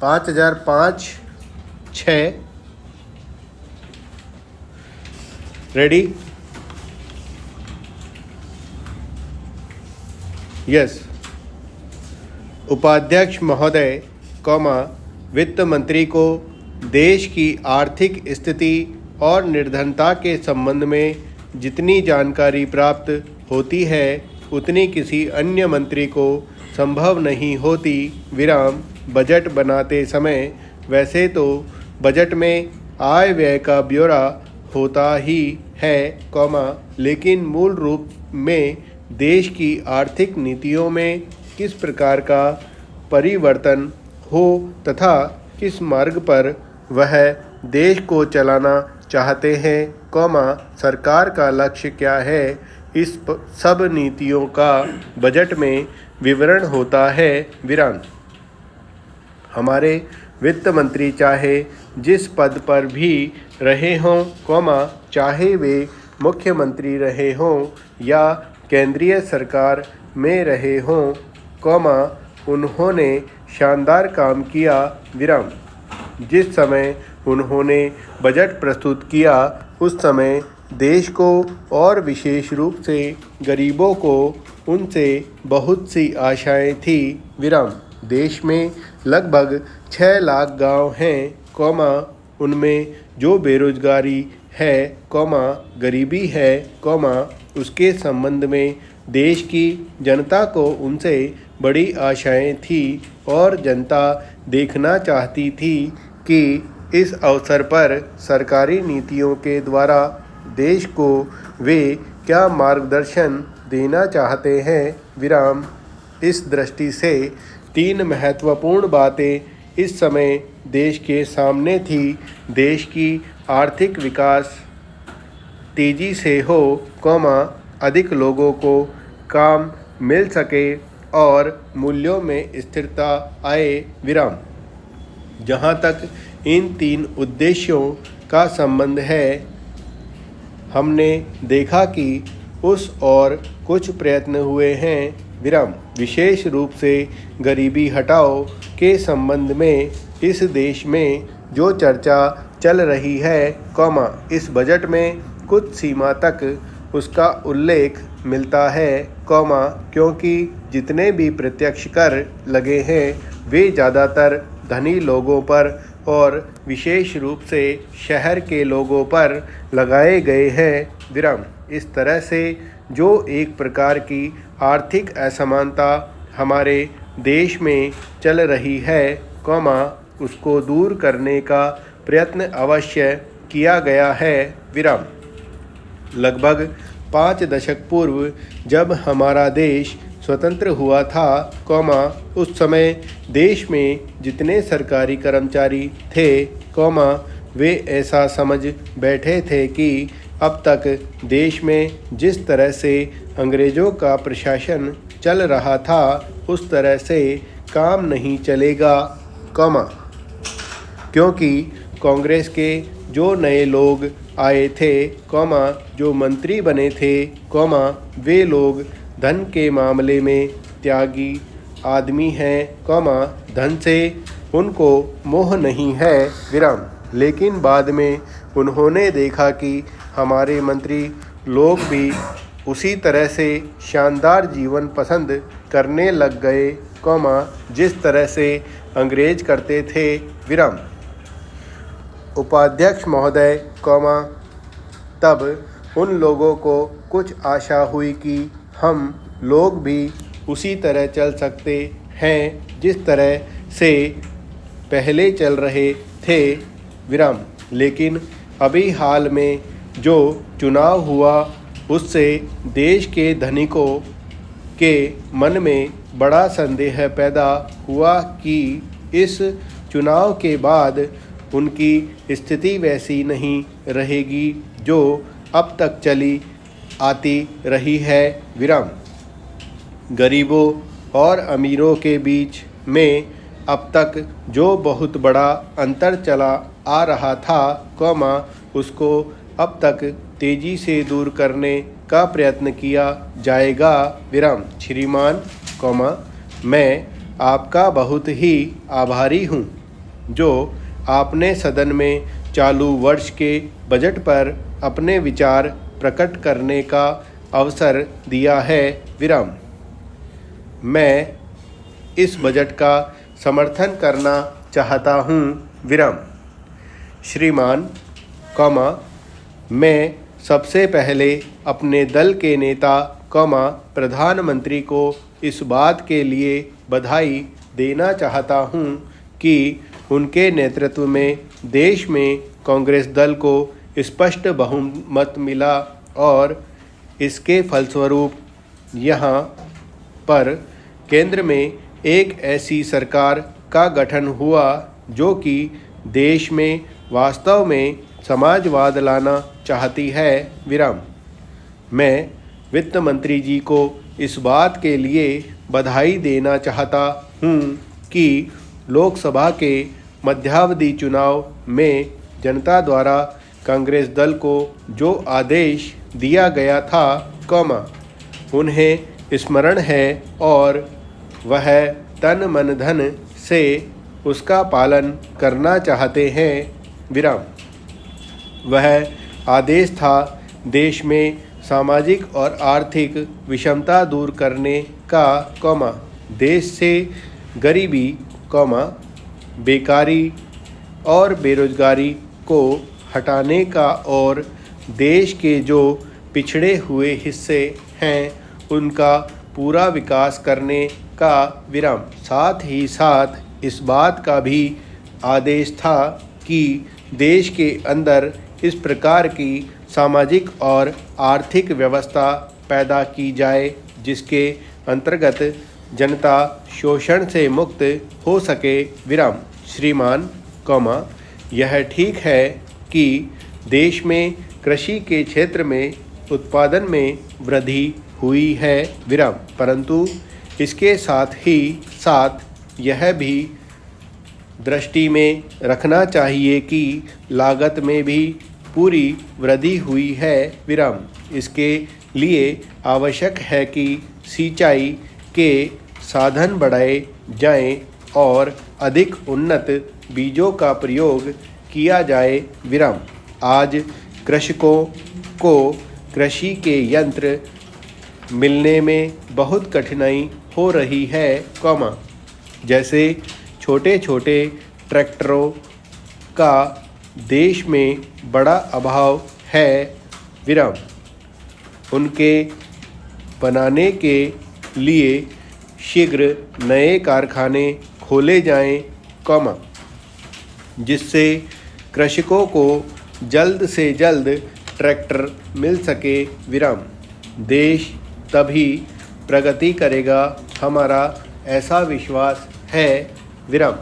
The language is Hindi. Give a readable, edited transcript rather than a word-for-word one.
5005 6 रेडी। यस। उपाध्यक्ष महोदय, वित्त मंत्री को देश की आर्थिक स्थिति और निर्धनता के संबंध में जितनी जानकारी प्राप्त होती है उतनी किसी अन्य मंत्री को संभव नहीं होती। विराम। बजट बनाते समय वैसे तो बजट में आय व्यय का ब्यौरा होता ही है, लेकिन मूल रूप में देश की आर्थिक नीतियों में किस प्रकार का परिवर्तन हो तथा किस मार्ग पर वह देश को चलाना चाहते हैं, सरकार का लक्ष्य क्या है, इस सब नीतियों का बजट में विवरण होता है। विराम। हमारे वित्त मंत्री चाहे जिस पद पर भी रहे हों, चाहे वे मुख्यमंत्री रहे हों या केंद्रीय सरकार में रहे हों, उन्होंने शानदार काम किया। विराम। जिस समय उन्होंने बजट प्रस्तुत किया उस समय देश को और विशेष रूप से गरीबों को उनसे बहुत सी आशाएं थी। विराम। देश में लगभग 6 लाख गांव हैं, उनमें जो बेरोजगारी है, गरीबी है, उसके संबंध में देश की जनता को उनसे बड़ी आशाएं थी और जनता देखना चाहती थी कि इस अवसर पर सरकारी नीतियों के द्वारा देश को वे क्या मार्गदर्शन देना चाहते हैं। विराम। इस दृष्टि से 3 महत्वपूर्ण बातें इस समय देश के सामने थी। देश की आर्थिक विकास तेजी से हो, अधिक लोगों को काम मिल सके और मूल्यों में स्थिरता आए। विराम। जहाँ तक इन 3 उद्देश्यों का संबंध है, हमने देखा कि उस और कुछ प्रयत्न हुए हैं। विराम। विशेष रूप से गरीबी हटाओ के संबंध में इस देश में जो चर्चा चल रही है, इस बजट में कुछ सीमा तक उसका उल्लेख मिलता है, क्योंकि जितने भी प्रत्यक्ष कर लगे हैं वे ज़्यादातर धनी लोगों पर और विशेष रूप से शहर के लोगों पर लगाए गए हैं। विराम। इस तरह से जो एक प्रकार की आर्थिक असमानता हमारे देश में चल रही है, उसको दूर करने का प्रयत्न अवश्य किया गया है। विराम। लगभग 5 दशक पूर्व जब हमारा देश स्वतंत्र हुआ था, उस समय देश में जितने सरकारी कर्मचारी थे, वे ऐसा समझ बैठे थे कि अब तक देश में जिस तरह से अंग्रेज़ों का प्रशासन चल रहा था उस तरह से काम नहीं चलेगा, क्योंकि कांग्रेस के जो नए लोग आए थे, जो मंत्री बने थे, वे लोग धन के मामले में त्यागी आदमी हैं, धन से उनको मोह नहीं है। विराम। लेकिन बाद में उन्होंने देखा कि हमारे मंत्री लोग भी उसी तरह से शानदार जीवन पसंद करने लग गए, जिस तरह से अंग्रेज करते थे। विराम। उपाध्यक्ष महोदय, तब उन लोगों को कुछ आशा हुई कि हम लोग भी उसी तरह चल सकते हैं जिस तरह से पहले चल रहे थे। विराम। लेकिन अभी हाल में जो चुनाव हुआ उससे देश के धनिकों के मन में बड़ा संदेह पैदा हुआ कि इस चुनाव के बाद उनकी स्थिति वैसी नहीं रहेगी जो अब तक चली आती रही है। विराम। गरीबों और अमीरों के बीच में अब तक जो बहुत बड़ा अंतर चला आ रहा था, उसको अब तक तेजी से दूर करने का प्रयत्न किया जाएगा। विराम। श्रीमान, मैं आपका बहुत ही आभारी हूँ जो आपने सदन में चालू वर्ष के बजट पर अपने विचार प्रकट करने का अवसर दिया है। विराम। मैं इस बजट का समर्थन करना चाहता हूँ। विराम। श्रीमान, मैं सबसे पहले अपने दल के नेता, प्रधानमंत्री को इस बात के लिए बधाई देना चाहता हूँ कि उनके नेतृत्व में देश में कांग्रेस दल को स्पष्ट बहुमत मिला और इसके फलस्वरूप यहाँ पर केंद्र में एक ऐसी सरकार का गठन हुआ जो कि देश में वास्तव में समाजवाद लाना चाहती है। विराम। मैं वित्त मंत्री जी को इस बात के लिए बधाई देना चाहता हूँ कि लोकसभा के मध्यावधि चुनाव में जनता द्वारा कांग्रेस दल को जो आदेश दिया गया था, उन्हें स्मरण है और वह तन मन धन से उसका पालन करना चाहते हैं। विराम। वह आदेश था देश में सामाजिक और आर्थिक विषमता दूर करने का, देश से गरीबी, बेकारी और बेरोजगारी को हटाने का और देश के जो पिछड़े हुए हिस्से हैं उनका पूरा विकास करने का। विराम। साथ ही साथ इस बात का भी आदेश था कि देश के अंदर इस प्रकार की सामाजिक और आर्थिक व्यवस्था पैदा की जाए जिसके अंतर्गत जनता शोषण से मुक्त हो सके। विराम। श्रीमान, यह ठीक है कि देश में कृषि के क्षेत्र में उत्पादन में वृद्धि हुई है। विराम। परंतु इसके साथ ही साथ यह भी दृष्टि में रखना चाहिए कि लागत में भी पूरी वृद्धि हुई है। विराम। इसके लिए आवश्यक है कि सिंचाई के साधन बढ़ाए जाएं और अधिक उन्नत बीजों का प्रयोग किया जाए। विराम। आज कृषकों को कृषि के यंत्र मिलने में बहुत कठिनाई हो रही है, जैसे छोटे छोटे ट्रैक्टरों का देश में बड़ा अभाव है। विराम। उनके बनाने के लिए शीघ्र नए कारखाने खोले जाएं, जिससे कृषकों को जल्द से जल्द ट्रैक्टर मिल सके। विराम। देश तभी प्रगति करेगा, हमारा ऐसा विश्वास है। विराम।